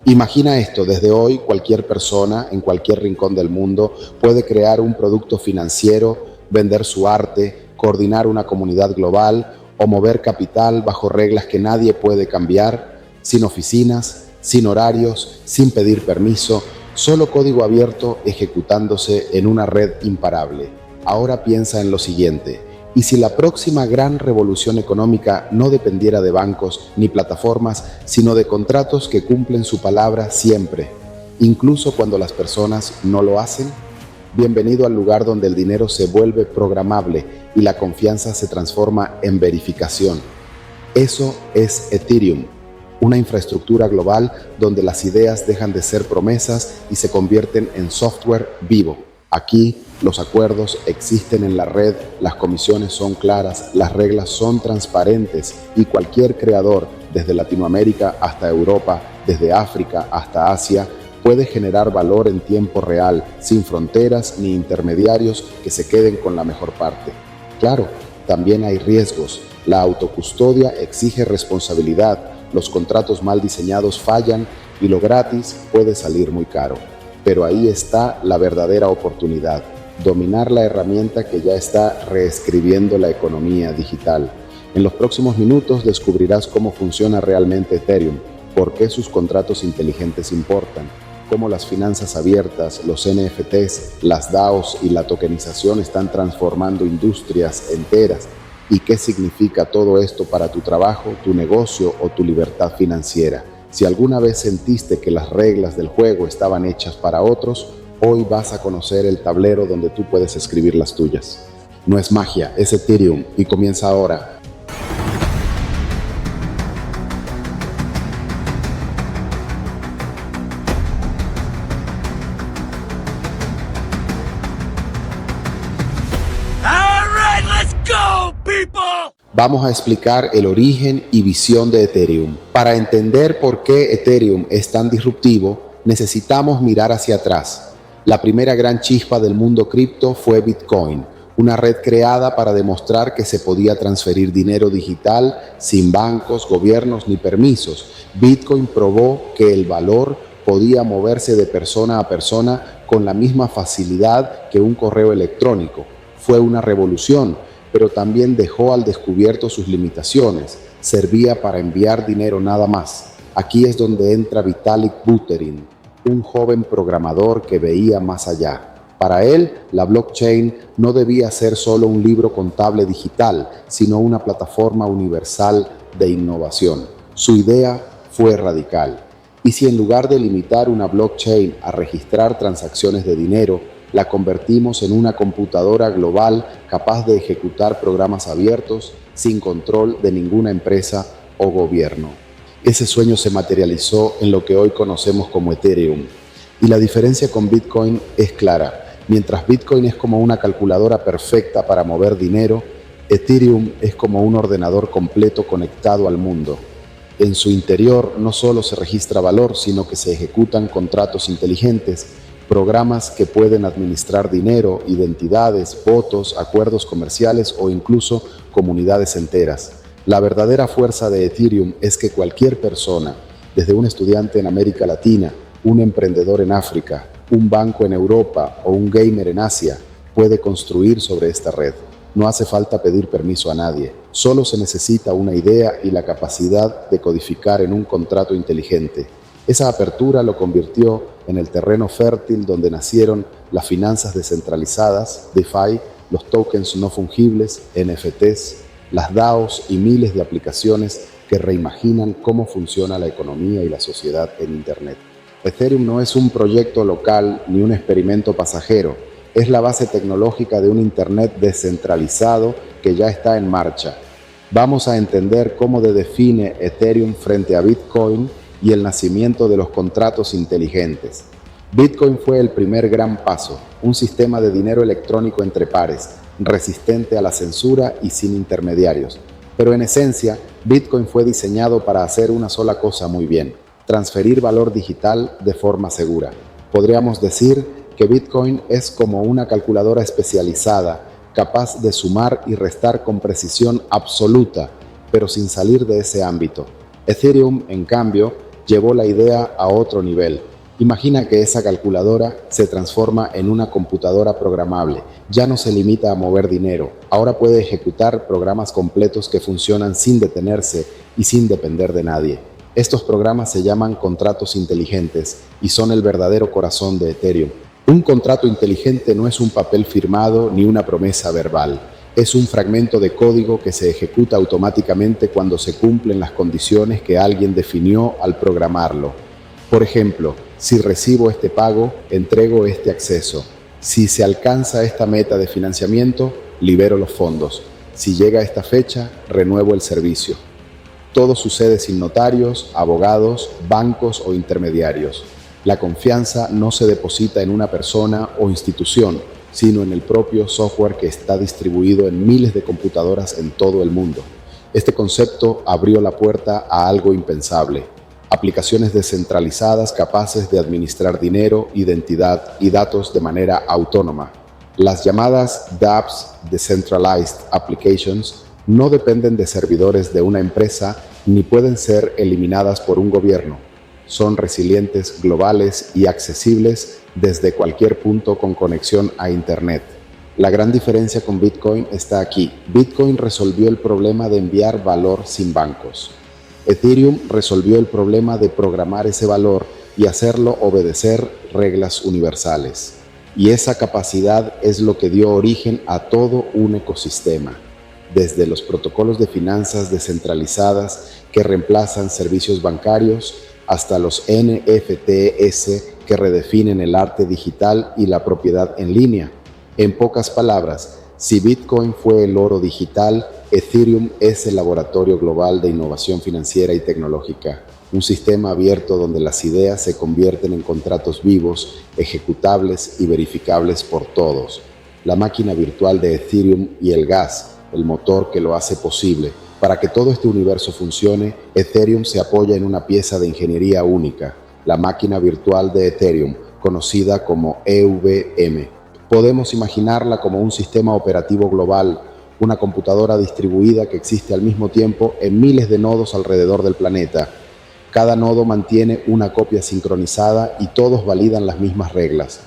Imagina esto, desde hoy cualquier persona en cualquier rincón del mundo puede crear un producto financiero, vender su arte, coordinar una comunidad global o mover capital bajo reglas que nadie puede cambiar, sin oficinas, sin horarios, sin pedir permiso, solo código abierto ejecutándose en una red imparable. Ahora piensa en lo siguiente: ¿y si la próxima gran revolución económica no dependiera de bancos ni plataformas, sino de contratos que cumplen su palabra siempre, incluso cuando las personas no lo hacen? Bienvenido al lugar donde el dinero se vuelve programable y la confianza se transforma en verificación. Eso es Ethereum, una infraestructura global donde las ideas dejan de ser promesas y se convierten en software vivo. Aquí los acuerdos existen en la red, las comisiones son claras, las reglas son transparentes y cualquier creador, desde Latinoamérica hasta Europa, desde África hasta Asia, puede generar valor en tiempo real, sin fronteras ni intermediarios que se queden con la mejor parte. Claro, también hay riesgos. La autocustodia exige responsabilidad, los contratos mal diseñados fallan y lo gratis puede salir muy caro. Pero ahí está la verdadera oportunidad: dominar la herramienta que ya está reescribiendo la economía digital. En los próximos minutos descubrirás cómo funciona realmente Ethereum, por qué sus contratos inteligentes importan, cómo las finanzas abiertas, los NFTs, las DAOs y la tokenización están transformando industrias enteras, y qué significa todo esto para tu trabajo, tu negocio o tu libertad financiera. Si alguna vez sentiste que las reglas del juego estaban hechas para otros, hoy vas a conocer el tablero donde tú puedes escribir las tuyas. No es magia, es Ethereum y comienza ahora. Vamos a explicar el origen y visión de Ethereum. Para entender por qué Ethereum es tan disruptivo, necesitamos mirar hacia atrás. La primera gran chispa del mundo cripto fue Bitcoin, una red creada para demostrar que se podía transferir dinero digital sin bancos, gobiernos ni permisos. Bitcoin probó que el valor podía moverse de persona a persona con la misma facilidad que un correo electrónico. Fue una revolución, pero también dejó al descubierto sus limitaciones. Servía para enviar dinero nada más. Aquí es donde entra Vitalik Buterin, un joven programador que veía más allá. Para él, la blockchain no debía ser solo un libro contable digital, sino una plataforma universal de innovación. Su idea fue radical. ¿Y si en lugar de limitar una blockchain a registrar transacciones de dinero, la convertimos en una computadora global capaz de ejecutar programas abiertos sin control de ninguna empresa o gobierno? Ese sueño se materializó en lo que hoy conocemos como Ethereum. Y la diferencia con Bitcoin es clara. Mientras Bitcoin es como una calculadora perfecta para mover dinero, Ethereum es como un ordenador completo conectado al mundo. En su interior no solo se registra valor, sino que se ejecutan contratos inteligentes, programas que pueden administrar dinero, identidades, votos, acuerdos comerciales o incluso comunidades enteras. La verdadera fuerza de Ethereum es que cualquier persona, desde un estudiante en América Latina, un emprendedor en África, un banco en Europa o un gamer en Asia, puede construir sobre esta red. No hace falta pedir permiso a nadie, solo se necesita una idea y la capacidad de codificar en un contrato inteligente. Esa apertura lo convirtió en el terreno fértil donde nacieron las finanzas descentralizadas, DeFi, los tokens no fungibles, NFTs, las DAOs y miles de aplicaciones que reimaginan cómo funciona la economía y la sociedad en Internet. Ethereum no es un proyecto local ni un experimento pasajero, es la base tecnológica de un Internet descentralizado que ya está en marcha. Vamos a entender cómo se define Ethereum frente a Bitcoin y el nacimiento de los contratos inteligentes. Bitcoin fue el primer gran paso, un sistema de dinero electrónico entre pares, resistente a la censura y sin intermediarios. Pero en esencia, Bitcoin fue diseñado para hacer una sola cosa muy bien: transferir valor digital de forma segura. Podríamos decir que Bitcoin es como una calculadora especializada, capaz de sumar y restar con precisión absoluta, pero sin salir de ese ámbito. Ethereum, en cambio, llevó la idea a otro nivel. Imagina que esa calculadora se transforma en una computadora programable. Ya no se limita a mover dinero. Ahora puede ejecutar programas completos que funcionan sin detenerse y sin depender de nadie. Estos programas se llaman contratos inteligentes y son el verdadero corazón de Ethereum. Un contrato inteligente no es un papel firmado ni una promesa verbal. Es un fragmento de código que se ejecuta automáticamente cuando se cumplen las condiciones que alguien definió al programarlo. Por ejemplo, si recibo este pago, entrego este acceso. Si se alcanza esta meta de financiamiento, libero los fondos. Si llega esta fecha, renuevo el servicio. Todo sucede sin notarios, abogados, bancos o intermediarios. La confianza no se deposita en una persona o institución, sino en el propio software que está distribuido en miles de computadoras en todo el mundo. Este concepto abrió la puerta a algo impensable: aplicaciones descentralizadas capaces de administrar dinero, identidad y datos de manera autónoma. Las llamadas dApps, Decentralized Applications, no dependen de servidores de una empresa ni pueden ser eliminadas por un gobierno. Son resilientes, globales y accesibles desde cualquier punto con conexión a Internet. La gran diferencia con Bitcoin está aquí. Bitcoin resolvió el problema de enviar valor sin bancos. Ethereum resolvió el problema de programar ese valor y hacerlo obedecer reglas universales. Y esa capacidad es lo que dio origen a todo un ecosistema, desde los protocolos de finanzas descentralizadas que reemplazan servicios bancarios hasta los NFTs que redefinen el arte digital y la propiedad en línea. En pocas palabras, si Bitcoin fue el oro digital, Ethereum es el laboratorio global de innovación financiera y tecnológica, un sistema abierto donde las ideas se convierten en contratos vivos, ejecutables y verificables por todos. La máquina virtual de Ethereum y el gas, el motor que lo hace posible. Para que todo este universo funcione, Ethereum se apoya en una pieza de ingeniería única, la máquina virtual de Ethereum, conocida como EVM. Podemos imaginarla como un sistema operativo global, una computadora distribuida que existe al mismo tiempo en miles de nodos alrededor del planeta. Cada nodo mantiene una copia sincronizada y todos validan las mismas reglas.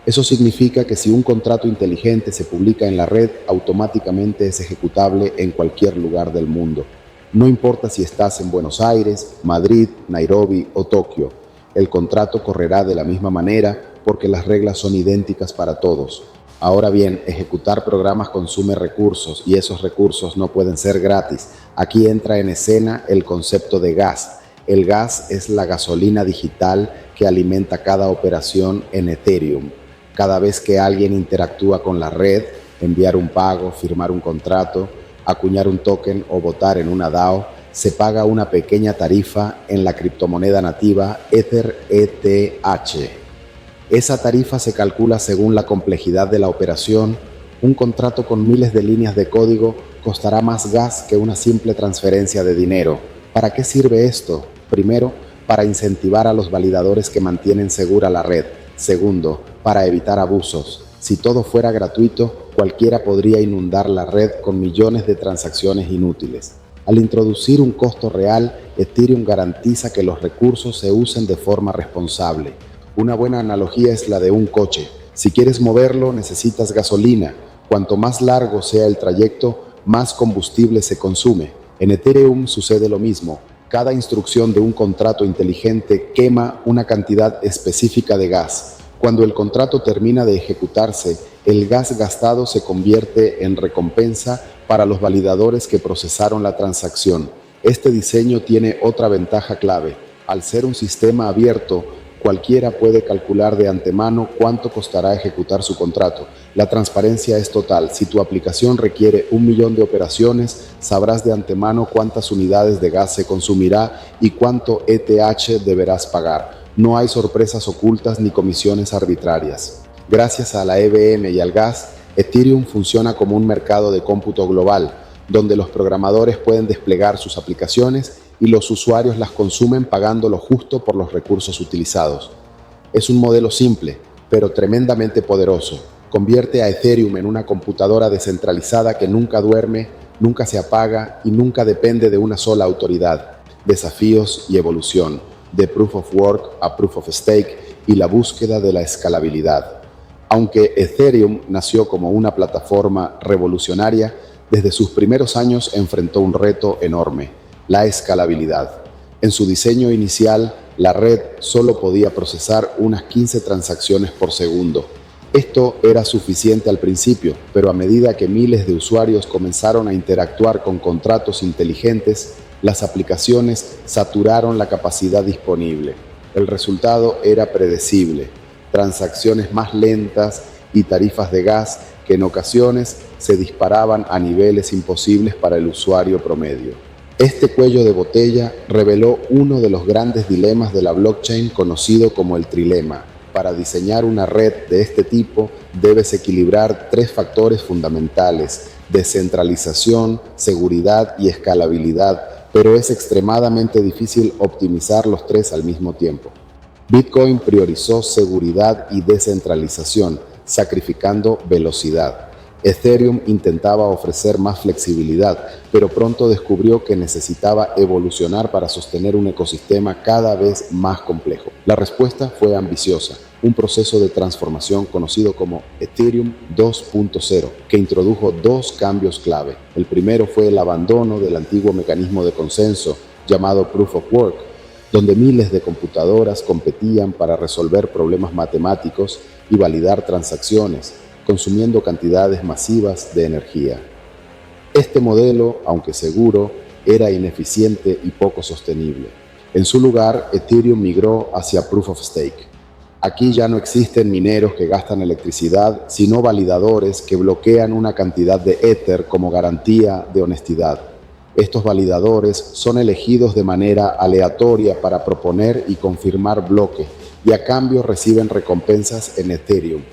Eso significa que si un contrato inteligente se publica en la red, automáticamente es ejecutable en cualquier lugar del mundo. No importa si estás en Buenos Aires, Madrid, Nairobi o Tokio, el contrato correrá de la misma manera porque las reglas son idénticas para todos. Ahora bien, ejecutar programas consume recursos y esos recursos no pueden ser gratis. Aquí entra en escena el concepto de gas. El gas es la gasolina digital que alimenta cada operación en Ethereum. Cada vez que alguien interactúa con la red, enviar un pago, firmar un contrato, acuñar un token o votar en una DAO, se paga una pequeña tarifa en la criptomoneda nativa ETH. Esa tarifa se calcula según la complejidad de la operación. Un contrato con miles de líneas de código costará más gas que una simple transferencia de dinero. ¿Para qué sirve esto? Primero, para incentivar a los validadores que mantienen segura la red. Segundo, para evitar abusos. Si todo fuera gratuito, cualquiera podría inundar la red con millones de transacciones inútiles. Al introducir un costo real, Ethereum garantiza que los recursos se usen de forma responsable. Una buena analogía es la de un coche. Si quieres moverlo, necesitas gasolina. Cuanto más largo sea el trayecto, más combustible se consume. En Ethereum sucede lo mismo. Cada instrucción de un contrato inteligente quema una cantidad específica de gas. Cuando el contrato termina de ejecutarse, el gas gastado se convierte en recompensa para los validadores que procesaron la transacción. Este diseño tiene otra ventaja clave. Al ser un sistema abierto, cualquiera puede calcular de antemano cuánto costará ejecutar su contrato. La transparencia es total. Si tu aplicación requiere 1 millón de operaciones, sabrás de antemano cuántas unidades de gas se consumirá y cuánto ETH deberás pagar. No hay sorpresas ocultas ni comisiones arbitrarias. Gracias a la EVM y al gas, Ethereum funciona como un mercado de cómputo global, donde los programadores pueden desplegar sus aplicaciones y los usuarios las consumen pagando lo justo por los recursos utilizados. Es un modelo simple, pero tremendamente poderoso. Convierte a Ethereum en una computadora descentralizada que nunca duerme, nunca se apaga y nunca depende de una sola autoridad. Desafíos y evolución. de Proof of Work a Proof of Stake y la búsqueda de la escalabilidad. Aunque Ethereum nació como una plataforma revolucionaria, desde sus primeros años enfrentó un reto enorme: la escalabilidad. En su diseño inicial, la red solo podía procesar unas 15 transacciones por segundo. Esto era suficiente al principio, pero a medida que miles de usuarios comenzaron a interactuar con contratos inteligentes, las aplicaciones saturaron la capacidad disponible. El resultado era predecible: transacciones más lentas y tarifas de gas que en ocasiones se disparaban a niveles imposibles para el usuario promedio. Este cuello de botella reveló uno de los grandes dilemas de la blockchain, conocido como el trilema. Para diseñar una red de este tipo, debes equilibrar tres factores fundamentales: descentralización, seguridad y escalabilidad, pero es extremadamente difícil optimizar los tres al mismo tiempo. Bitcoin priorizó seguridad y descentralización, sacrificando velocidad. Ethereum intentaba ofrecer más flexibilidad, pero pronto descubrió que necesitaba evolucionar para sostener un ecosistema cada vez más complejo. La respuesta fue ambiciosa: un proceso de transformación conocido como Ethereum 2.0, que introdujo dos cambios clave. El primero fue el abandono del antiguo mecanismo de consenso llamado Proof of Work, donde miles de computadoras competían para resolver problemas matemáticos y validar transacciones, consumiendo cantidades masivas de energía. Este modelo, aunque seguro, era ineficiente y poco sostenible. En su lugar, Ethereum migró hacia Proof of Stake. Aquí ya no existen mineros que gastan electricidad, sino validadores que bloquean una cantidad de Ether como garantía de honestidad. Estos validadores son elegidos de manera aleatoria para proponer y confirmar bloques, y a cambio reciben recompensas en Ethereum.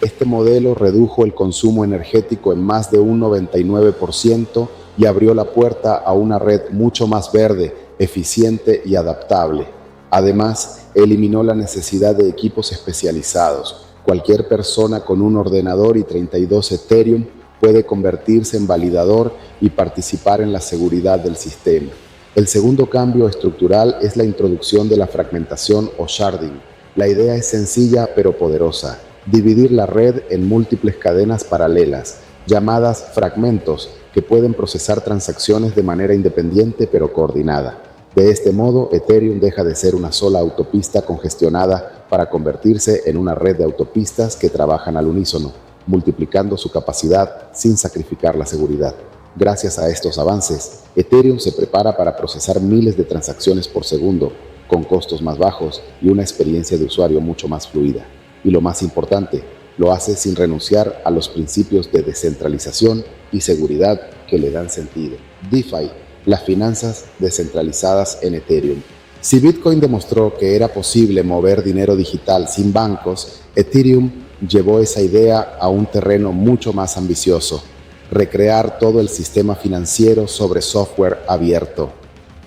Este modelo redujo el consumo energético en más de un 99% y abrió la puerta a una red mucho más verde, eficiente y adaptable. Además, eliminó la necesidad de equipos especializados. Cualquier persona con un ordenador y 32 Ethereum puede convertirse en validador y participar en la seguridad del sistema. El segundo cambio estructural es la introducción de la fragmentación o sharding. La idea es sencilla pero poderosa: dividir la red en múltiples cadenas paralelas, llamadas fragmentos, que pueden procesar transacciones de manera independiente pero coordinada. De este modo, Ethereum deja de ser una sola autopista congestionada para convertirse en una red de autopistas que trabajan al unísono, multiplicando su capacidad sin sacrificar la seguridad. Gracias a estos avances, Ethereum se prepara para procesar miles de transacciones por segundo, con costos más bajos y una experiencia de usuario mucho más fluida. Y lo más importante, lo hace sin renunciar a los principios de descentralización y seguridad que le dan sentido. DeFi, las finanzas descentralizadas en Ethereum. Si Bitcoin demostró que era posible mover dinero digital sin bancos, Ethereum llevó esa idea a un terreno mucho más ambicioso: recrear todo el sistema financiero sobre software abierto.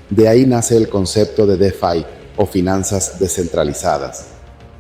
De ahí nace el concepto de DeFi, o finanzas descentralizadas.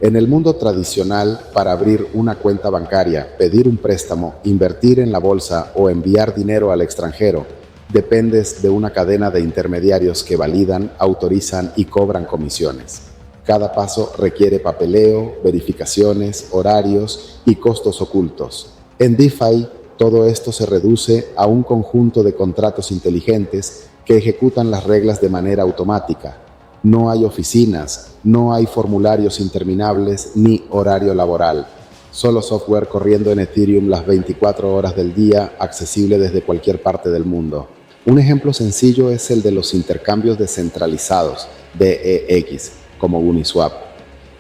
En el mundo tradicional, para abrir una cuenta bancaria, pedir un préstamo, invertir en la bolsa o enviar dinero al extranjero, dependes de una cadena de intermediarios que validan, autorizan y cobran comisiones. Cada paso requiere papeleo, verificaciones, horarios y costos ocultos. En DeFi, todo esto se reduce a un conjunto de contratos inteligentes que ejecutan las reglas de manera automática. No hay oficinas, no hay formularios interminables ni horario laboral. Solo software corriendo en Ethereum las 24 horas del día, accesible desde cualquier parte del mundo. Un ejemplo sencillo es el de los intercambios descentralizados, DEX, como Uniswap.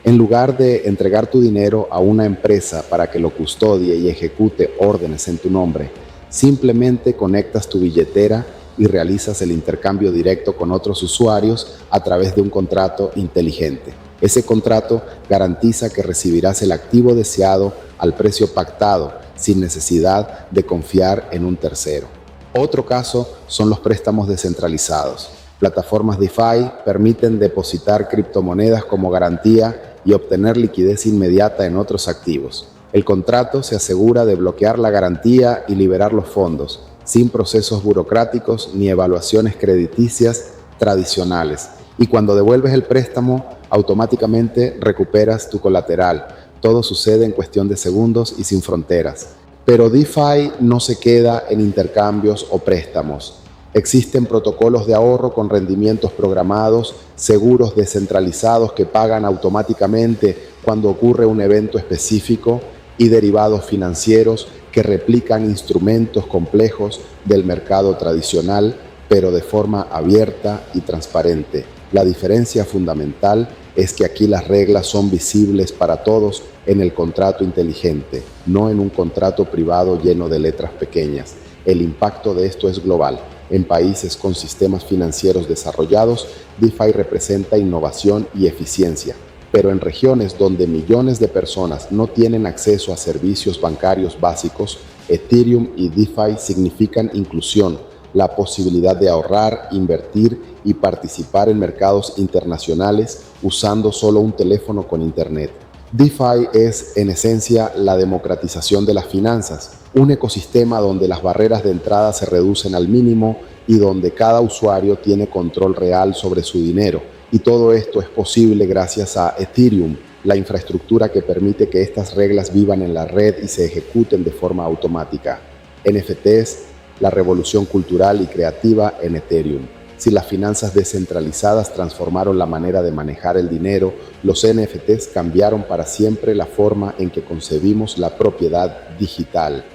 En lugar de entregar tu dinero a una empresa para que lo custodie y ejecute órdenes en tu nombre, simplemente conectas tu billetera y realizas el intercambio directo con otros usuarios a través de un contrato inteligente. Ese contrato garantiza que recibirás el activo deseado al precio pactado, sin necesidad de confiar en un tercero. Otro caso son los préstamos descentralizados. Plataformas DeFi permiten depositar criptomonedas como garantía y obtener liquidez inmediata en otros activos. El contrato se asegura de bloquear la garantía y liberar los fondos, sin procesos burocráticos ni evaluaciones crediticias tradicionales. Y cuando devuelves el préstamo, automáticamente recuperas tu colateral. Todo sucede en cuestión de segundos y sin fronteras. Pero DeFi no se queda en intercambios o préstamos. Existen protocolos de ahorro con rendimientos programados, seguros descentralizados que pagan automáticamente cuando ocurre un evento específico y derivados financieros que replican instrumentos complejos del mercado tradicional, pero de forma abierta y transparente. La diferencia fundamental es que aquí las reglas son visibles para todos en el contrato inteligente, no en un contrato privado lleno de letras pequeñas. El impacto de esto es global. En países con sistemas financieros desarrollados, DeFi representa innovación y eficiencia. Pero en regiones donde millones de personas no tienen acceso a servicios bancarios básicos, Ethereum y DeFi significan inclusión, la posibilidad de ahorrar, invertir y participar en mercados internacionales usando solo un teléfono con Internet. DeFi es, en esencia, la democratización de las finanzas, un ecosistema donde las barreras de entrada se reducen al mínimo y donde cada usuario tiene control real sobre su dinero. Y todo esto es posible gracias a Ethereum, la infraestructura que permite que estas reglas vivan en la red y se ejecuten de forma automática. NFTs, la revolución cultural y creativa en Ethereum. Si las finanzas descentralizadas transformaron la manera de manejar el dinero, los NFTs cambiaron para siempre la forma en que concebimos la propiedad digital.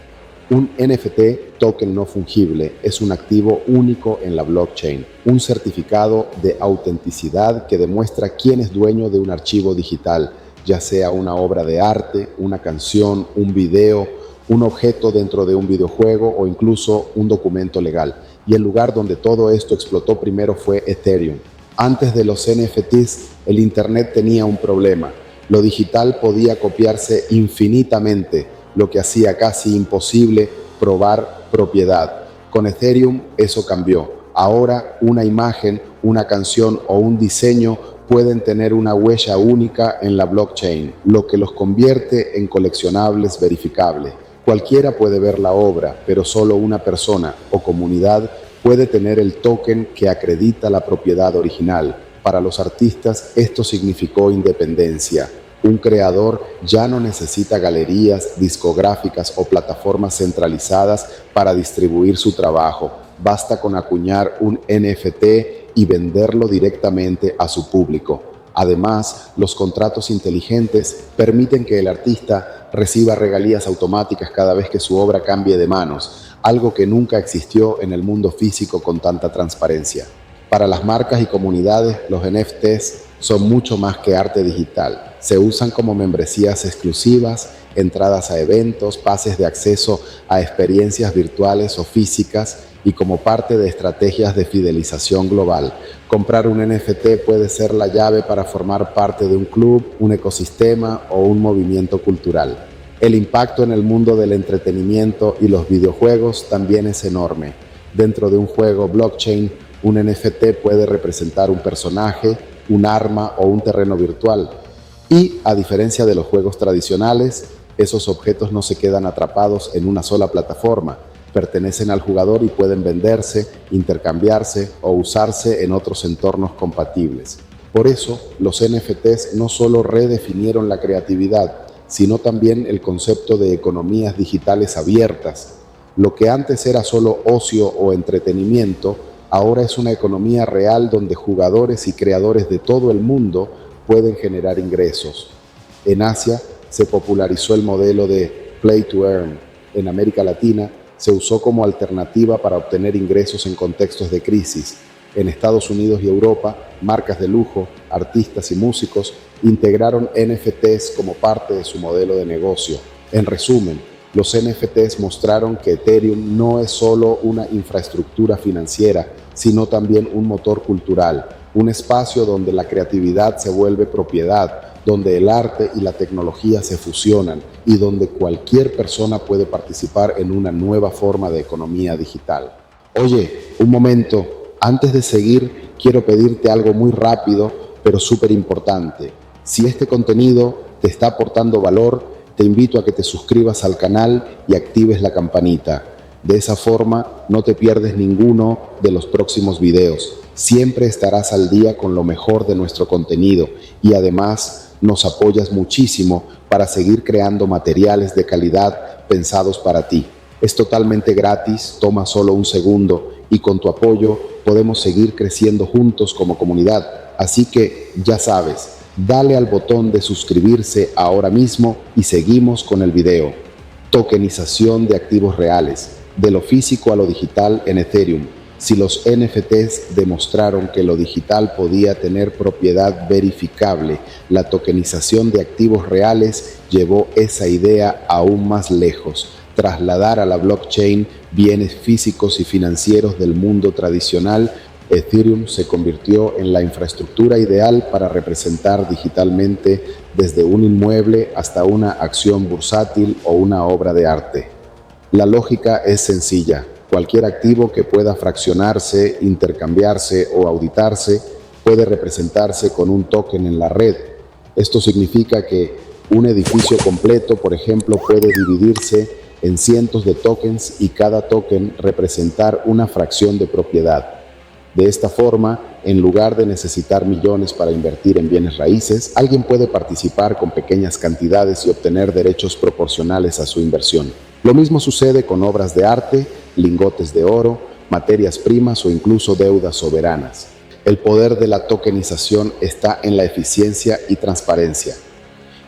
Un NFT, token no fungible, es un activo único en la blockchain, un certificado de autenticidad que demuestra quién es dueño de un archivo digital, ya sea una obra de arte, una canción, un video, un objeto dentro de un videojuego o incluso un documento legal. Y el lugar donde todo esto explotó primero fue Ethereum. Antes de los NFTs, el Internet tenía un problema. Lo digital podía copiarse infinitamente, lo que hacía casi imposible probar propiedad. Con Ethereum eso cambió. Ahora una imagen, una canción o un diseño pueden tener una huella única en la blockchain, lo que los convierte en coleccionables verificables. Cualquiera puede ver la obra, pero solo una persona o comunidad puede tener el token que acredita la propiedad original. Para los artistas esto significó independencia. Un creador ya no necesita galerías, discográficas o plataformas centralizadas para distribuir su trabajo. Basta con acuñar un NFT y venderlo directamente a su público. Además, los contratos inteligentes permiten que el artista reciba regalías automáticas cada vez que su obra cambie de manos, algo que nunca existió en el mundo físico con tanta transparencia. Para las marcas y comunidades, los NFTs son mucho más que arte digital. Se usan como membresías exclusivas, entradas a eventos, pases de acceso a experiencias virtuales o físicas y como parte de estrategias de fidelización global. Comprar un NFT puede ser la llave para formar parte de un club, un ecosistema o un movimiento cultural. El impacto en el mundo del entretenimiento y los videojuegos también es enorme. Dentro de un juego blockchain, un NFT puede representar un personaje, un arma o un terreno virtual. Y, a diferencia de los juegos tradicionales, esos objetos no se quedan atrapados en una sola plataforma. Pertenecen al jugador y pueden venderse, intercambiarse o usarse en otros entornos compatibles. Por eso, los NFTs no solo redefinieron la creatividad, sino también el concepto de economías digitales abiertas. Lo que antes era solo ocio o entretenimiento, ahora es una economía real donde jugadores y creadores de todo el mundo pueden generar ingresos. En Asia se popularizó el modelo de Play to Earn. En América Latina se usó como alternativa para obtener ingresos en contextos de crisis. En Estados Unidos y Europa, marcas de lujo, artistas y músicos integraron NFTs como parte de su modelo de negocio. En resumen, los NFTs mostraron que Ethereum no es solo una infraestructura financiera, sino también un motor cultural, un espacio donde la creatividad se vuelve propiedad, donde el arte y la tecnología se fusionan y donde cualquier persona puede participar en una nueva forma de economía digital. Oye, un momento, antes de seguir, quiero pedirte algo muy rápido, pero súper importante. Si este contenido te está aportando valor, te invito a que te suscribas al canal y actives la campanita. De esa forma no te pierdes ninguno de los próximos videos. Siempre estarás al día con lo mejor de nuestro contenido y además nos apoyas muchísimo para seguir creando materiales de calidad pensados para ti. Es totalmente gratis, toma solo un segundo y con tu apoyo podemos seguir creciendo juntos como comunidad. Así que ya sabes, dale al botón de suscribirse ahora mismo y seguimos con el video. Tokenización de activos reales, de lo físico a lo digital en Ethereum. Si los NFTs demostraron que lo digital podía tener propiedad verificable, la tokenización de activos reales llevó esa idea aún más lejos. Trasladar a la blockchain bienes físicos y financieros del mundo tradicional, Ethereum se convirtió en la infraestructura ideal para representar digitalmente desde un inmueble hasta una acción bursátil o una obra de arte. La lógica es sencilla. Cualquier activo que pueda fraccionarse, intercambiarse o auditarse puede representarse con un token en la red. Esto significa que un edificio completo, por ejemplo, puede dividirse en cientos de tokens y cada token representar una fracción de propiedad. De esta forma, en lugar de necesitar millones para invertir en bienes raíces, alguien puede participar con pequeñas cantidades y obtener derechos proporcionales a su inversión. Lo mismo sucede con obras de arte, lingotes de oro, materias primas o incluso deudas soberanas. El poder de la tokenización está en la eficiencia y transparencia.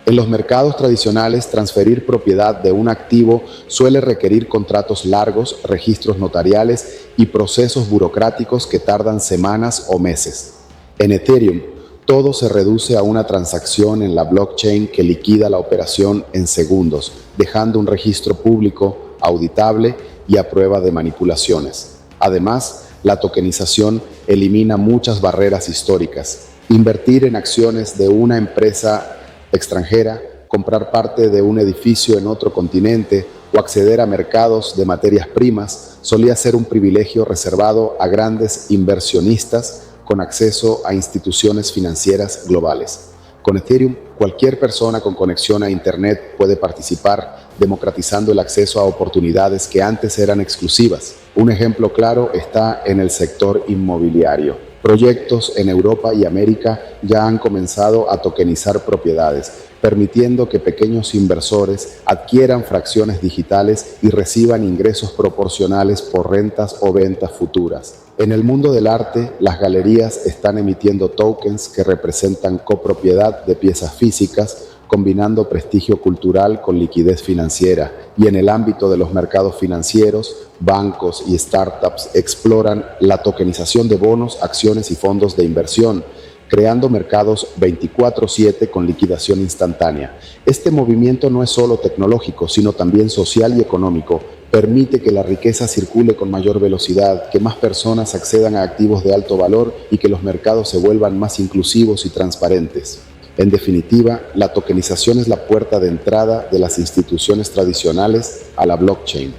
En los mercados tradicionales, transferir propiedad de un activo suele requerir contratos largos, registros notariales y procesos burocráticos que tardan semanas o meses. En Ethereum, todo se reduce a una transacción en la blockchain que liquida la operación en segundos, dejando un registro público, auditable y a prueba de manipulaciones. Además, la tokenización elimina muchas barreras históricas. Invertir en acciones de una empresa extranjera, comprar parte de un edificio en otro continente o acceder a mercados de materias primas solía ser un privilegio reservado a grandes inversionistas con acceso a instituciones financieras globales. Con Ethereum, cualquier persona con conexión a Internet puede participar, democratizando el acceso a oportunidades que antes eran exclusivas. Un ejemplo claro está en el sector inmobiliario. Proyectos en Europa y América ya han comenzado a tokenizar propiedades, permitiendo que pequeños inversores adquieran fracciones digitales y reciban ingresos proporcionales por rentas o ventas futuras. En el mundo del arte, las galerías están emitiendo tokens que representan copropiedad de piezas físicas, combinando prestigio cultural con liquidez financiera. Y en el ámbito de los mercados financieros, bancos y startups exploran la tokenización de bonos, acciones y fondos de inversión, creando mercados 24/7 con liquidación instantánea. Este movimiento no es solo tecnológico, sino también social y económico. Permite que la riqueza circule con mayor velocidad, que más personas accedan a activos de alto valor y que los mercados se vuelvan más inclusivos y transparentes. En definitiva, la tokenización es la puerta de entrada de las instituciones tradicionales a la blockchain.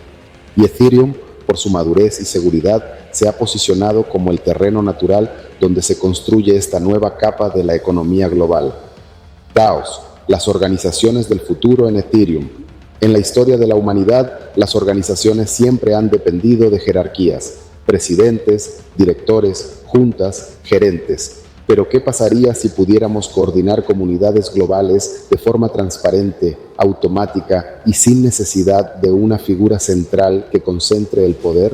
Y Ethereum, por su madurez y seguridad, se ha posicionado como el terreno natural donde se construye esta nueva capa de la economía global. DAOs, las organizaciones del futuro en Ethereum. En la historia de la humanidad, las organizaciones siempre han dependido de jerarquías, presidentes, directores, juntas, gerentes. Pero ¿qué pasaría si pudiéramos coordinar comunidades globales de forma transparente, automática y sin necesidad de una figura central que concentre el poder?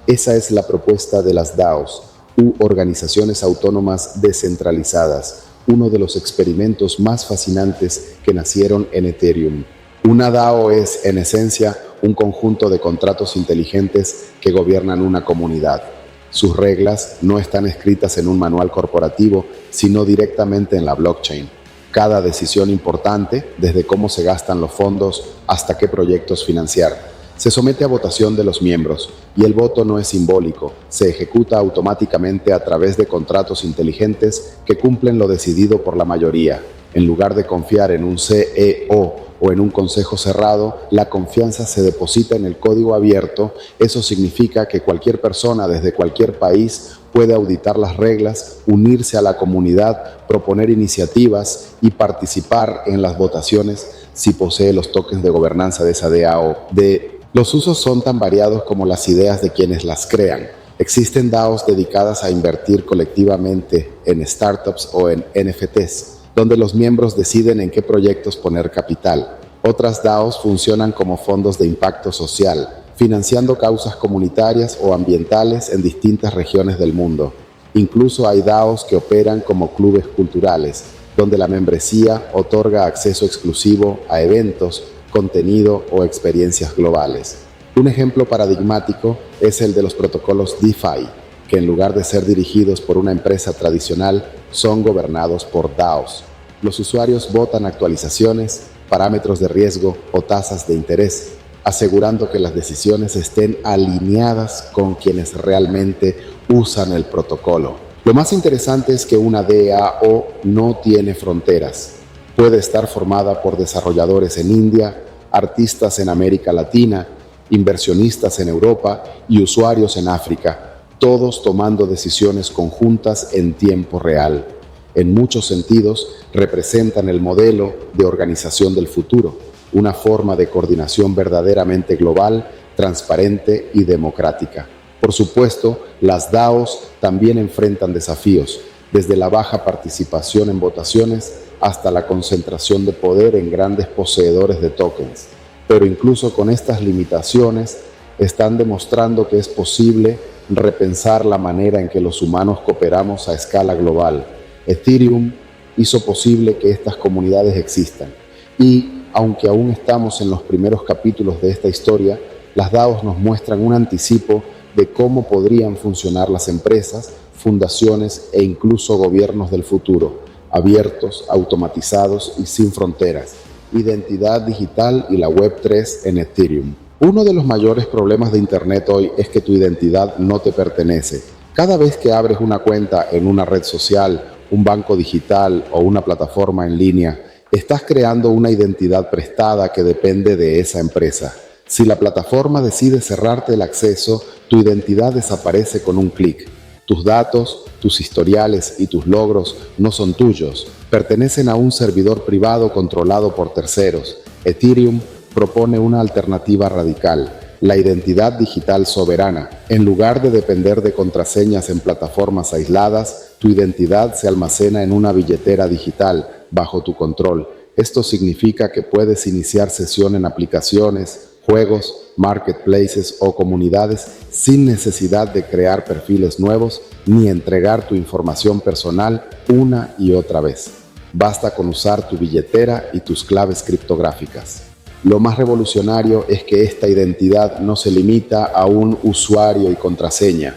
Esa es la propuesta de las DAOs, u organizaciones autónomas descentralizadas, uno de los experimentos más fascinantes que nacieron en Ethereum. Una DAO es, en esencia, un conjunto de contratos inteligentes que gobiernan una comunidad. Sus reglas no están escritas en un manual corporativo, sino directamente en la blockchain. Cada decisión importante, desde cómo se gastan los fondos hasta qué proyectos financiar, se somete a votación de los miembros, y el voto no es simbólico, se ejecuta automáticamente a través de contratos inteligentes que cumplen lo decidido por la mayoría. En lugar de confiar en un CEO o en un consejo cerrado, la confianza se deposita en el código abierto. Eso significa que cualquier persona desde cualquier país puede auditar las reglas, unirse a la comunidad, proponer iniciativas y participar en las votaciones si posee los tokens de gobernanza de esa DAO. De Los usos son tan variados como las ideas de quienes las crean. Existen DAOs dedicadas a invertir colectivamente en startups o en NFTs, donde los miembros deciden en qué proyectos poner capital. Otras DAOs funcionan como fondos de impacto social, financiando causas comunitarias o ambientales en distintas regiones del mundo. Incluso hay DAOs que operan como clubes culturales, donde la membresía otorga acceso exclusivo a eventos, contenido o experiencias globales. Un ejemplo paradigmático es el de los protocolos DeFi, que en lugar de ser dirigidos por una empresa tradicional, son gobernados por DAOs. Los usuarios votan actualizaciones, parámetros de riesgo o tasas de interés, asegurando que las decisiones estén alineadas con quienes realmente usan el protocolo. Lo más interesante es que una DAO no tiene fronteras. Puede estar formada por desarrolladores en India, artistas en América Latina, inversionistas en Europa y usuarios en África, todos tomando decisiones conjuntas en tiempo real. En muchos sentidos, representan el modelo de organización del futuro, una forma de coordinación verdaderamente global, transparente y democrática. Por supuesto, las DAOs también enfrentan desafíos, desde la baja participación en votaciones hasta la concentración de poder en grandes poseedores de tokens. Pero incluso con estas limitaciones, están demostrando que es posible repensar la manera en que los humanos cooperamos a escala global. Ethereum hizo posible que estas comunidades existan. Y, aunque aún estamos en los primeros capítulos de esta historia, las DAOs nos muestran un anticipo de cómo podrían funcionar las empresas, fundaciones e incluso gobiernos del futuro, abiertos, automatizados y sin fronteras. Identidad digital y la Web3 en Ethereum. Uno de los mayores problemas de Internet hoy es que tu identidad no te pertenece. Cada vez que abres una cuenta en una red social, un banco digital o una plataforma en línea, estás creando una identidad prestada que depende de esa empresa. Si la plataforma decide cerrarte el acceso, tu identidad desaparece con un clic. Tus datos, tus historiales y tus logros no son tuyos, pertenecen a un servidor privado controlado por terceros. Ethereum propone una alternativa radical, la identidad digital soberana. En lugar de depender de contraseñas en plataformas aisladas, tu identidad se almacena en una billetera digital, bajo tu control. Esto significa que puedes iniciar sesión en aplicaciones, juegos, marketplaces o comunidades sin necesidad de crear perfiles nuevos ni entregar tu información personal una y otra vez. Basta con usar tu billetera y tus claves criptográficas. Lo más revolucionario es que esta identidad no se limita a un usuario y contraseña.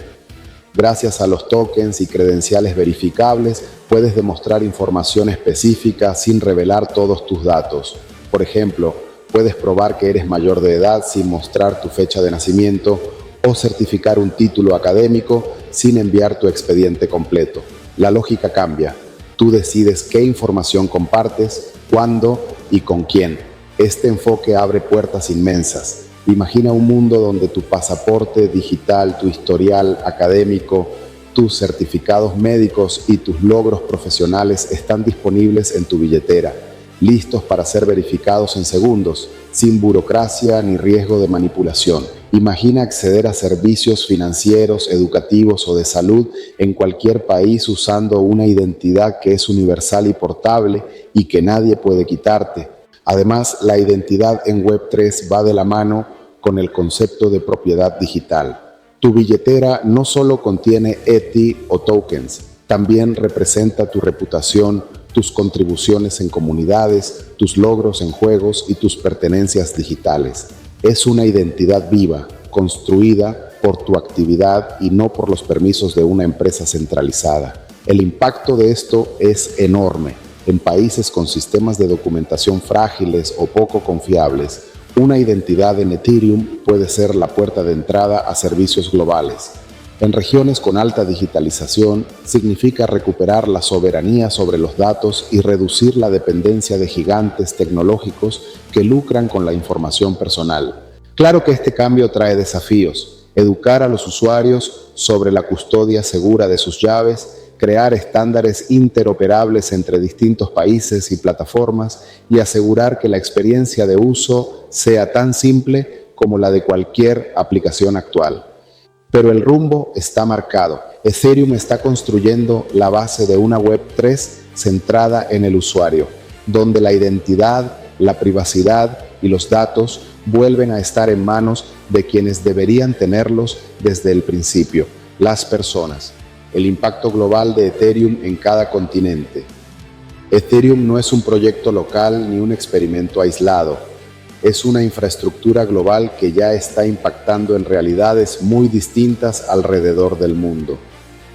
Gracias a los tokens y credenciales verificables, puedes demostrar información específica sin revelar todos tus datos. Por ejemplo, puedes probar que eres mayor de edad sin mostrar tu fecha de nacimiento o certificar un título académico sin enviar tu expediente completo. La lógica cambia. Tú decides qué información compartes, cuándo y con quién. Este enfoque abre puertas inmensas. Imagina un mundo donde tu pasaporte digital, tu historial académico, tus certificados médicos y tus logros profesionales están disponibles en tu billetera, listos para ser verificados en segundos, sin burocracia ni riesgo de manipulación. Imagina acceder a servicios financieros, educativos o de salud en cualquier país usando una identidad que es universal y portable y que nadie puede quitarte. Además, la identidad en Web3 va de la mano con el concepto de propiedad digital. Tu billetera no solo contiene ETH o tokens, también representa tu reputación, tus contribuciones en comunidades, tus logros en juegos y tus pertenencias digitales. Es una identidad viva, construida por tu actividad y no por los permisos de una empresa centralizada. El impacto de esto es enorme. En países con sistemas de documentación frágiles o poco confiables, una identidad en Ethereum puede ser la puerta de entrada a servicios globales. En regiones con alta digitalización, significa recuperar la soberanía sobre los datos y reducir la dependencia de gigantes tecnológicos que lucran con la información personal. Claro que este cambio trae desafíos. Educar a los usuarios sobre la custodia segura de sus llaves, crear estándares interoperables entre distintos países y plataformas y asegurar que la experiencia de uso sea tan simple como la de cualquier aplicación actual. Pero el rumbo está marcado. Ethereum está construyendo la base de una Web3 centrada en el usuario, donde la identidad, la privacidad y los datos vuelven a estar en manos de quienes deberían tenerlos desde el principio, las personas. El impacto global de Ethereum en cada continente. Ethereum no es un proyecto local ni un experimento aislado. Es una infraestructura global que ya está impactando en realidades muy distintas alrededor del mundo.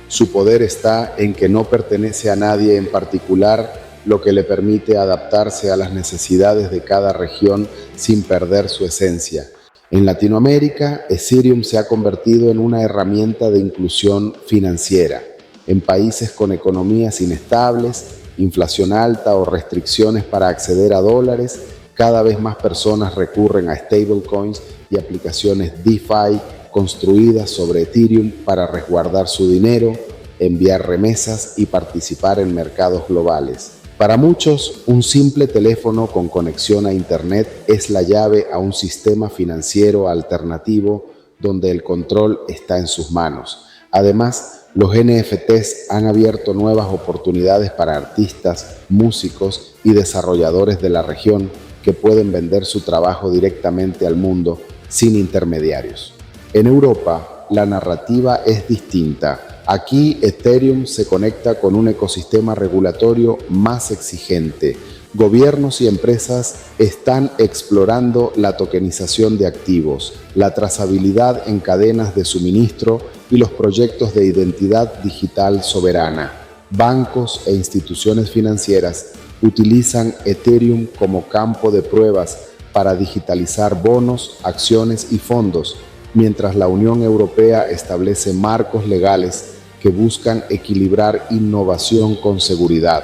Su poder está en que no pertenece a nadie en particular, lo que le permite adaptarse a las necesidades de cada región sin perder su esencia. En Latinoamérica, Ethereum se ha convertido en una herramienta de inclusión financiera. En países con economías inestables, inflación alta o restricciones para acceder a dólares, cada vez más personas recurren a stablecoins y aplicaciones DeFi construidas sobre Ethereum para resguardar su dinero, enviar remesas y participar en mercados globales. Para muchos, un simple teléfono con conexión a Internet es la llave a un sistema financiero alternativo donde el control está en sus manos. Además, los NFTs han abierto nuevas oportunidades para artistas, músicos y desarrolladores de la región que pueden vender su trabajo directamente al mundo sin intermediarios. En Europa, la narrativa es distinta. Aquí, Ethereum se conecta con un ecosistema regulatorio más exigente. Gobiernos y empresas están explorando la tokenización de activos, la trazabilidad en cadenas de suministro y los proyectos de identidad digital soberana. Bancos e instituciones financieras utilizan Ethereum como campo de pruebas para digitalizar bonos, acciones y fondos, mientras la Unión Europea establece marcos legales que buscan equilibrar innovación con seguridad.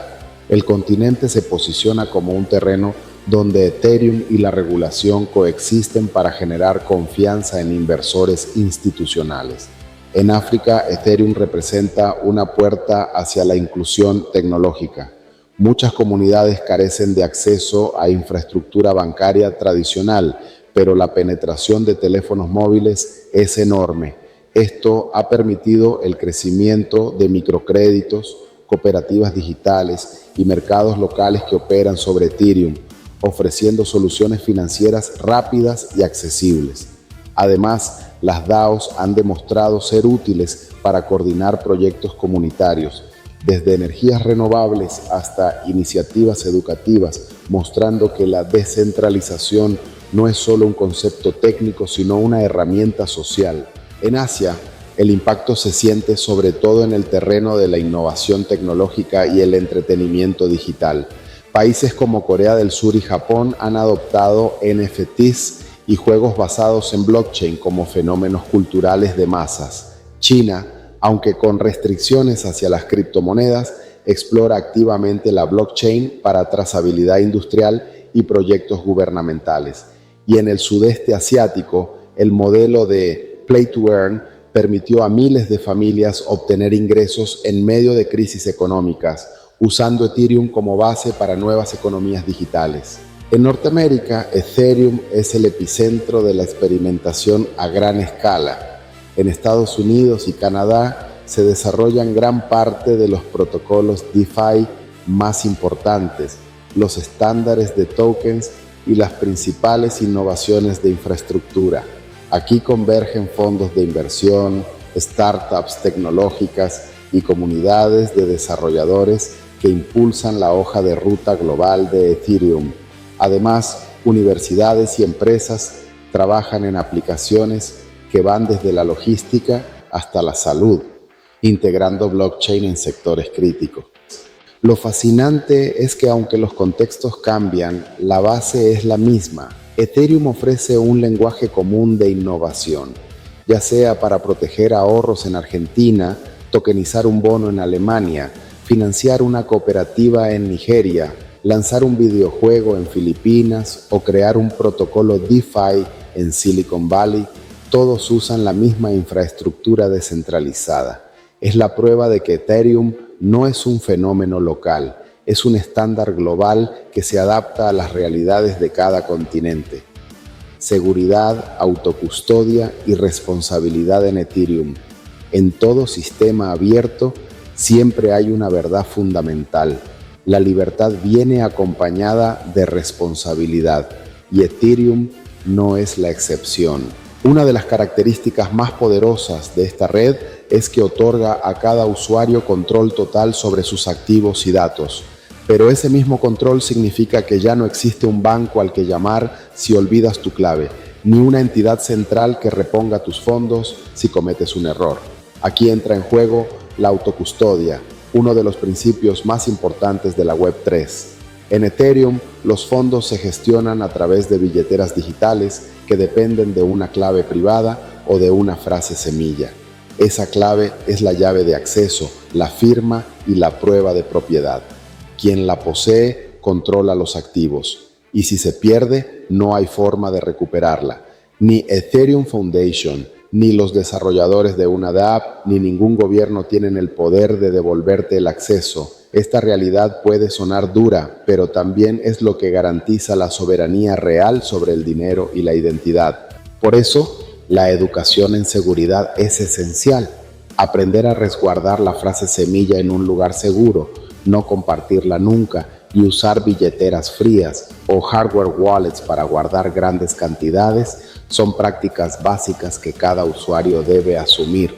El continente se posiciona como un terreno donde Ethereum y la regulación coexisten para generar confianza en inversores institucionales. En África, Ethereum representa una puerta hacia la inclusión tecnológica. Muchas comunidades carecen de acceso a infraestructura bancaria tradicional, pero la penetración de teléfonos móviles es enorme. Esto ha permitido el crecimiento de microcréditos, cooperativas digitales y mercados locales que operan sobre Ethereum, ofreciendo soluciones financieras rápidas y accesibles. Además, las DAOs han demostrado ser útiles para coordinar proyectos comunitarios, desde energías renovables hasta iniciativas educativas, mostrando que la descentralización no es solo un concepto técnico, sino una herramienta social. En Asia, el impacto se siente sobre todo en el terreno de la innovación tecnológica y el entretenimiento digital. Países como Corea del Sur y Japón han adoptado NFTs y juegos basados en blockchain como fenómenos culturales de masas. China, aunque con restricciones hacia las criptomonedas, explora activamente la blockchain para trazabilidad industrial y proyectos gubernamentales. Y en el sudeste asiático, el modelo de Play to Earn permitió a miles de familias obtener ingresos en medio de crisis económicas, usando Ethereum como base para nuevas economías digitales. En Norteamérica, Ethereum es el epicentro de la experimentación a gran escala. En Estados Unidos y Canadá se desarrollan gran parte de los protocolos DeFi más importantes, los estándares de tokens y las principales innovaciones de infraestructura. Aquí convergen fondos de inversión, startups tecnológicas y comunidades de desarrolladores que impulsan la hoja de ruta global de Ethereum. Además, universidades y empresas trabajan en aplicaciones que van desde la logística hasta la salud, integrando blockchain en sectores críticos. Lo fascinante es que aunque los contextos cambian, la base es la misma. Ethereum ofrece un lenguaje común de innovación, ya sea para proteger ahorros en Argentina, tokenizar un bono en Alemania, financiar una cooperativa en Nigeria, lanzar un videojuego en Filipinas o crear un protocolo DeFi en Silicon Valley. Todos usan la misma infraestructura descentralizada. Es la prueba de que Ethereum no es un fenómeno local, es un estándar global que se adapta a las realidades de cada continente. seguridad, autocustodia y responsabilidad en Ethereum. En todo sistema abierto siempre hay una verdad fundamental. La libertad viene acompañada de responsabilidad y Ethereum no es la excepción. Una de las características más poderosas de esta red es que otorga a cada usuario control total sobre sus activos y datos. Pero ese mismo control significa que ya no existe un banco al que llamar si olvidas tu clave, ni una entidad central que reponga tus fondos si cometes un error. Aquí entra en juego la autocustodia, uno de los principios más importantes de la Web3. En Ethereum, los fondos se gestionan a través de billeteras digitales que dependen de una clave privada o de una frase semilla. Esa clave es la llave de acceso, la firma y la prueba de propiedad. Quien la posee controla los activos y si se pierde no hay forma de recuperarla. Ni Ethereum Foundation, ni los desarrolladores de una dApp, ni ningún gobierno tienen el poder de devolverte el acceso. Esta realidad puede sonar dura, pero también es lo que garantiza la soberanía real sobre el dinero y la identidad. Por eso, la educación en seguridad es esencial. Aprender a resguardar la frase semilla en un lugar seguro, no compartirla nunca y usar billeteras frías o hardware wallets para guardar grandes cantidades son prácticas básicas que cada usuario debe asumir.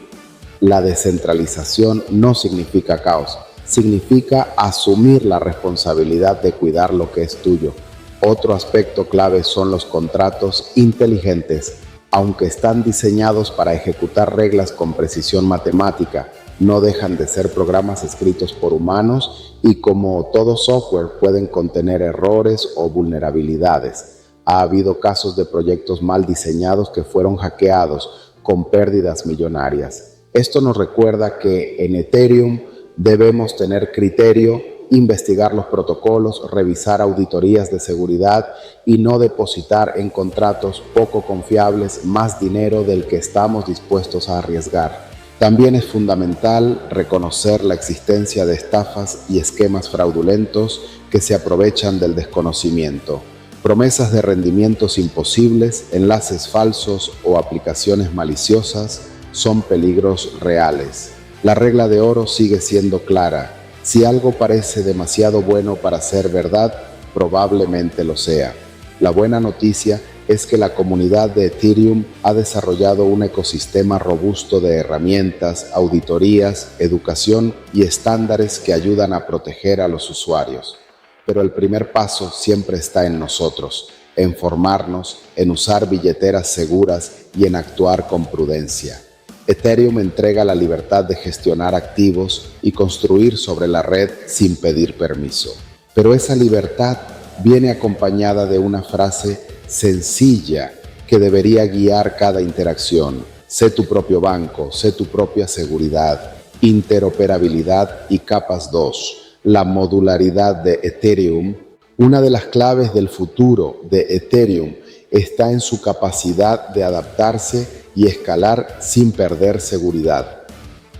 La descentralización no significa caos, significa asumir la responsabilidad de cuidar lo que es tuyo. Otro aspecto clave son los contratos inteligentes. Aunque están diseñados para ejecutar reglas con precisión matemática, no dejan de ser programas escritos por humanos y como todo software pueden contener errores o vulnerabilidades. Ha habido casos de proyectos mal diseñados que fueron hackeados con pérdidas millonarias. Esto nos recuerda que en Ethereum debemos tener criterio, investigar los protocolos, revisar auditorías de seguridad y no depositar en contratos poco confiables más dinero del que estamos dispuestos a arriesgar. También es fundamental reconocer la existencia de estafas y esquemas fraudulentos que se aprovechan del desconocimiento. Promesas de rendimientos imposibles, enlaces falsos o aplicaciones maliciosas son peligros reales. La regla de oro sigue siendo clara. Si algo parece demasiado bueno para ser verdad, probablemente lo sea. La buena noticia es que la comunidad de Ethereum ha desarrollado un ecosistema robusto de herramientas, auditorías, educación y estándares que ayudan a proteger a los usuarios. Pero el primer paso siempre está en nosotros, en formarnos, en usar billeteras seguras y en actuar con prudencia. Ethereum entrega la libertad de gestionar activos y construir sobre la red sin pedir permiso. Pero esa libertad viene acompañada de una frase sencilla que debería guiar cada interacción. Sé tu propio banco, sé tu propia seguridad, interoperabilidad y capas 2. La modularidad de Ethereum. Una de las claves del futuro de Ethereum está en su capacidad de adaptarse y escalar sin perder seguridad.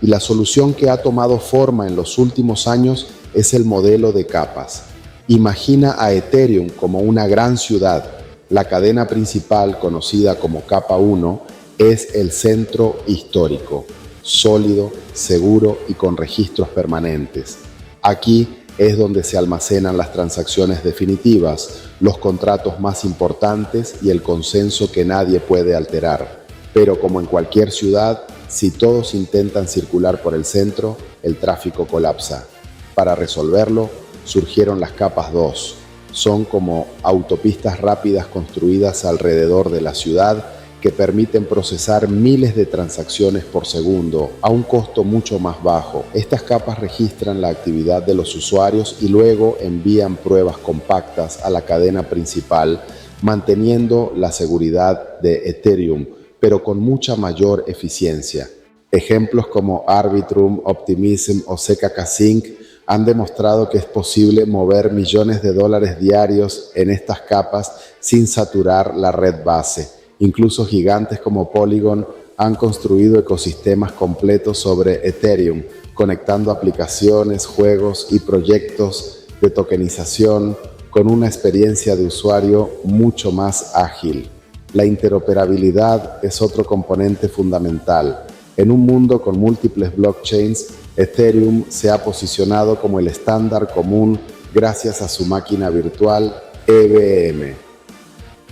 Y la solución que ha tomado forma en los últimos años es el modelo de capas. Imagina a Ethereum como una gran ciudad. La cadena principal, conocida como capa 1, es el centro histórico, sólido, seguro y con registros permanentes. Aquí es donde se almacenan las transacciones definitivas, los contratos más importantes y el consenso que nadie puede alterar. Pero como en cualquier ciudad, si todos intentan circular por el centro, el tráfico colapsa. Para resolverlo, surgieron las capas 2. Son como autopistas rápidas construidas alrededor de la ciudad que permiten procesar miles de transacciones por segundo a un costo mucho más bajo. Estas capas registran la actividad de los usuarios y luego envían pruebas compactas a la cadena principal, manteniendo la seguridad de Ethereum, pero con mucha mayor eficiencia. Ejemplos como Arbitrum, Optimism o ZK Sync han demostrado que es posible mover millones de dólares diarios en estas capas sin saturar la red base. Incluso gigantes como Polygon han construido ecosistemas completos sobre Ethereum, conectando aplicaciones, juegos y proyectos de tokenización con una experiencia de usuario mucho más ágil. La interoperabilidad es otro componente fundamental. En un mundo con múltiples blockchains, Ethereum se ha posicionado como el estándar común gracias a su máquina virtual EVM.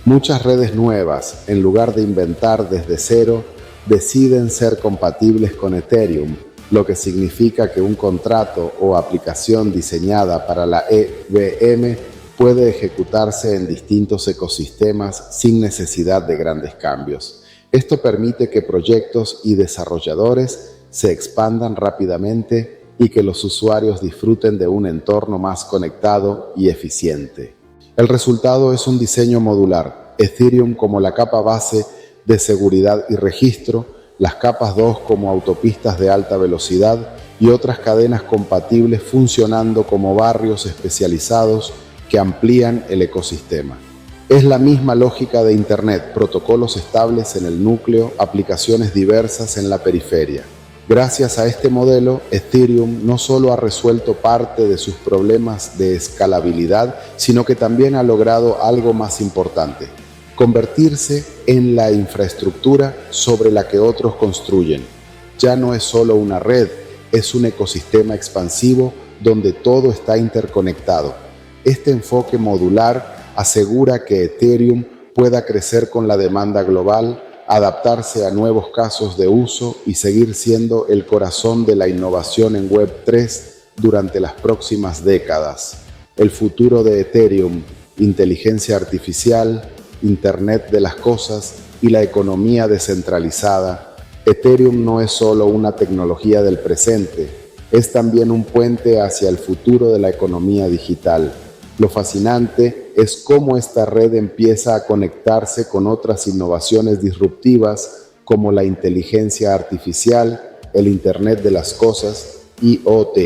Muchas redes nuevas, en lugar de inventar desde cero, deciden ser compatibles con Ethereum, lo que significa que un contrato o aplicación diseñada para la EVM puede ejecutarse en distintos ecosistemas sin necesidad de grandes cambios. Esto permite que proyectos y desarrolladores se expandan rápidamente y que los usuarios disfruten de un entorno más conectado y eficiente. El resultado es un diseño modular, Ethereum como la capa base de seguridad y registro, las capas 2 como autopistas de alta velocidad y otras cadenas compatibles funcionando como barrios especializados que amplían el ecosistema. Es la misma lógica de Internet, protocolos estables en el núcleo, aplicaciones diversas en la periferia. Gracias a este modelo, Ethereum no solo ha resuelto parte de sus problemas de escalabilidad, sino que también ha logrado algo más importante: convertirse en la infraestructura sobre la que otros construyen. Ya no es solo una red, es un ecosistema expansivo donde todo está interconectado. Este enfoque modular asegura que Ethereum pueda crecer con la demanda global, adaptarse a nuevos casos de uso y seguir siendo el corazón de la innovación en Web3 durante las próximas décadas. El futuro de Ethereum, inteligencia artificial, Internet de las cosas y la economía descentralizada. Ethereum no es solo una tecnología del presente, es también un puente hacia el futuro de la economía digital. Lo fascinante es cómo esta red empieza a conectarse con otras innovaciones disruptivas como la inteligencia artificial, el Internet de las cosas, IoT,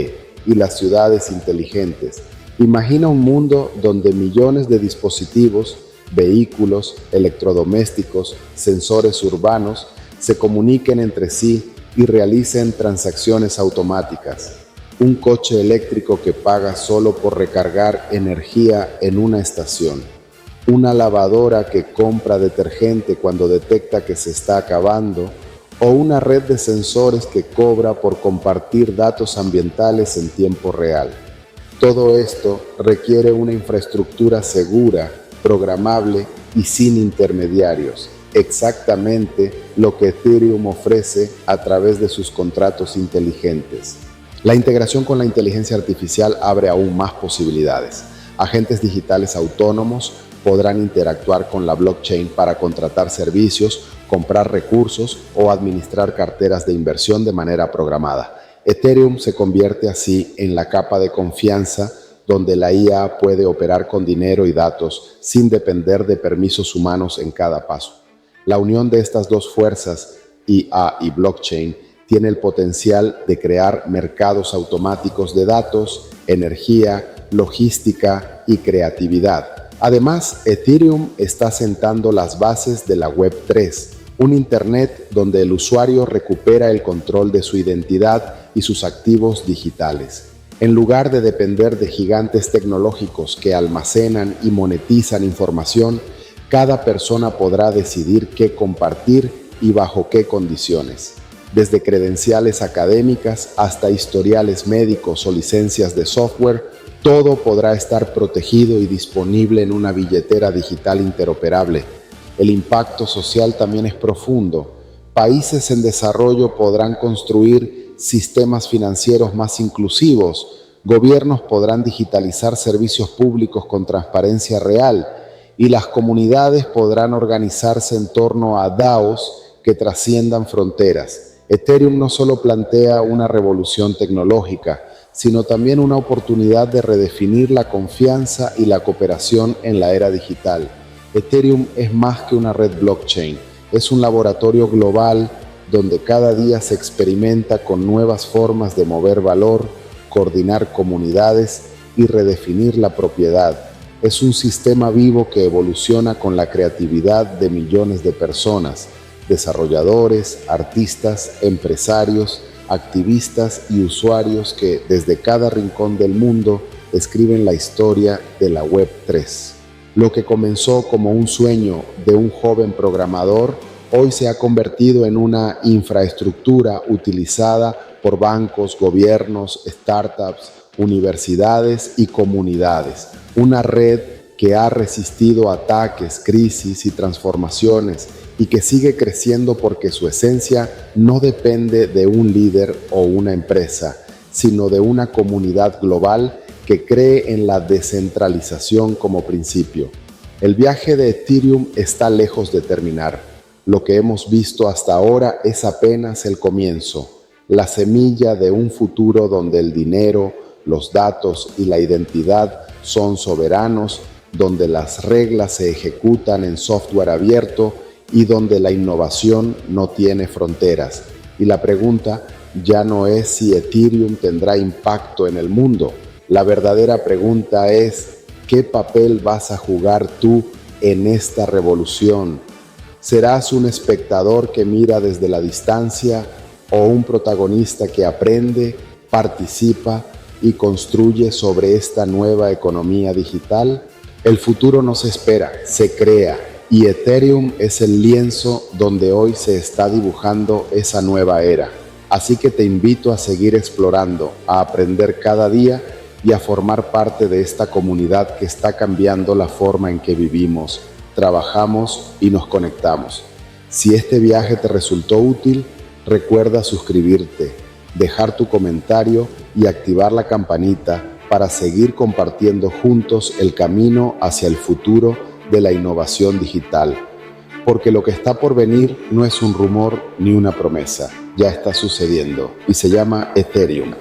y las ciudades inteligentes. Imagina un mundo donde millones de dispositivos, vehículos, electrodomésticos, sensores urbanos se comuniquen entre sí y realicen transacciones automáticas. Un coche eléctrico que paga solo por recargar energía en una estación. Una lavadora que compra detergente cuando detecta que se está acabando. O una red de sensores que cobra por compartir datos ambientales en tiempo real. Todo esto requiere una infraestructura segura, programable y sin intermediarios. Exactamente lo que Ethereum ofrece a través de sus contratos inteligentes. La integración con la inteligencia artificial abre aún más posibilidades. Agentes digitales autónomos podrán interactuar con la blockchain para contratar servicios, comprar recursos o administrar carteras de inversión de manera programada. Ethereum se convierte así en la capa de confianza donde la IA puede operar con dinero y datos sin depender de permisos humanos en cada paso. La unión de estas dos fuerzas, IA y blockchain, tiene el potencial de crear mercados automáticos de datos, energía, logística y creatividad. Además, Ethereum está sentando las bases de la Web3, un Internet donde el usuario recupera el control de su identidad y sus activos digitales. En lugar de depender de gigantes tecnológicos que almacenan y monetizan información, cada persona podrá decidir qué compartir y bajo qué condiciones. Desde credenciales académicas hasta historiales médicos o licencias de software, todo podrá estar protegido y disponible en una billetera digital interoperable. El impacto social también es profundo. Países en desarrollo podrán construir sistemas financieros más inclusivos, gobiernos podrán digitalizar servicios públicos con transparencia real y las comunidades podrán organizarse en torno a DAOs que trasciendan fronteras. Ethereum no solo plantea una revolución tecnológica, sino también una oportunidad de redefinir la confianza y la cooperación en la era digital. Ethereum es más que una red blockchain, es un laboratorio global donde cada día se experimenta con nuevas formas de mover valor, coordinar comunidades y redefinir la propiedad. Es un sistema vivo que evoluciona con la creatividad de millones de personas, desarrolladores, artistas, empresarios, activistas y usuarios que desde cada rincón del mundo escriben la historia de la Web3. Lo que comenzó como un sueño de un joven programador, hoy se ha convertido en una infraestructura utilizada por bancos, gobiernos, startups, universidades y comunidades. Una red que ha resistido ataques, crisis y transformaciones y que sigue creciendo porque su esencia no depende de un líder o una empresa, sino de una comunidad global que cree en la descentralización como principio. El viaje de Ethereum está lejos de terminar. Lo que hemos visto hasta ahora es apenas el comienzo, la semilla de un futuro donde el dinero, los datos y la identidad son soberanos, donde las reglas se ejecutan en software abierto y donde la innovación no tiene fronteras. Y la pregunta ya no es si Ethereum tendrá impacto en el mundo. La verdadera pregunta es, ¿qué papel vas a jugar tú en esta revolución? ¿Serás un espectador que mira desde la distancia o un protagonista que aprende, participa y construye sobre esta nueva economía digital? El futuro no se espera, se crea, y Ethereum es el lienzo donde hoy se está dibujando esa nueva era. Así que te invito a seguir explorando, a aprender cada día y a formar parte de esta comunidad que está cambiando la forma en que vivimos, trabajamos y nos conectamos. Si este viaje te resultó útil, recuerda suscribirte, dejar tu comentario y activar la campanita para seguir compartiendo juntos el camino hacia el futuro de la innovación digital. Porque lo que está por venir no es un rumor ni una promesa, ya está sucediendo y se llama Ethereum.